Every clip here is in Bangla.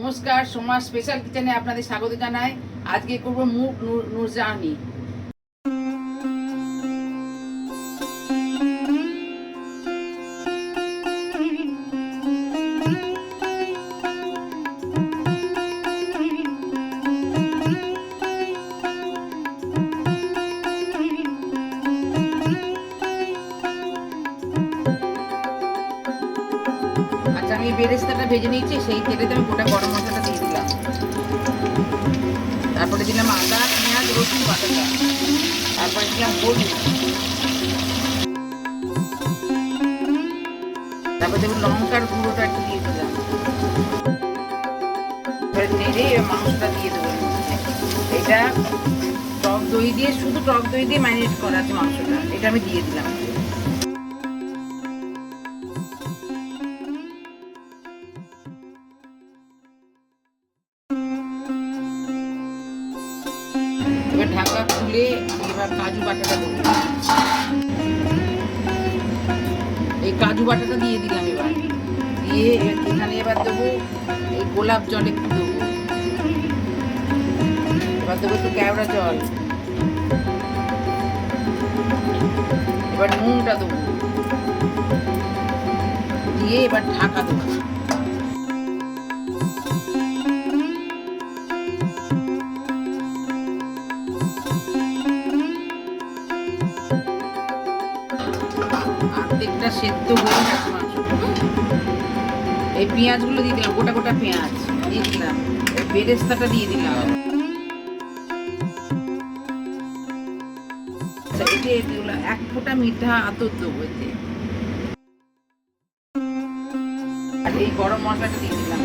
নমস্কার, সোমা স্পেশাল কিচেনে আপনাদের স্বাগত জানাই। আজকে করব মুগ নুরজাহানি। আচ্ছা, আমি বেরেস্তাটা ভেজে নিয়েছি। সেই তেলেতে আমি গোটা গরম মশলাটা দিয়ে দিলাম। তারপরে দিলাম আদা, পেঁয়াজ, রসুন বাটাটা। তারপরে দিলাম হলুদ। তারপরে দেখুন লঙ্কার গুঁড়োটা একটু দিয়ে দিলাম। এবার নেড়ে মাংসটা দিয়ে দেবো। এটা টক দই দিয়ে, শুধু টক দই দিয়ে ম্যারিনেট করা আছে মাংসটা। এটা আমি দিয়ে দিলাম। এবার ঢাকা খুলে আমি এবার কাজু বাটাটা দেবো। এই কাজু বাটাটা দিয়ে দিলাম। এবার দিয়ে এখানে এবার দেবো এই গোলাপ জল একটু দেবো। এবার দেবো একটু কেওড়া জল। এবার নুনটা দেবো, দিয়ে এবার ঢাকা দেবো। অর্ধেকটা সেদ্ধ হয়ে গেছে মাংসটা। এই পেঁয়াজগুলো দিয়ে দিলাম, গোটা গোটা পেঁয়াজ দিয়ে দিলাম। এই বেরেস্তাটা দিয়ে দিলাম। এতে এক ফোঁটা মিঠা আতর দেবো এতে। আর এই গরম মশলাটা দিয়ে দিলাম,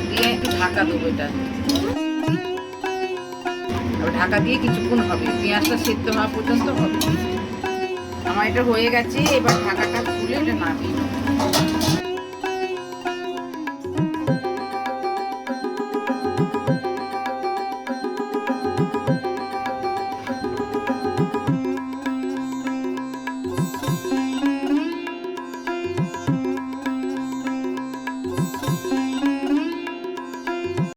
দিয়ে একটু ঢাকা দেবো। এটা ঢাকা দিয়ে কিছুক্ষণ হবে, পেঁয়াজটা সেদ্ধ হওয়া পর্যন্ত হবে। আমার এটা হয়ে গেছে। এবার ঢাকাটা খুলে এটা নামিয়ে নেবো।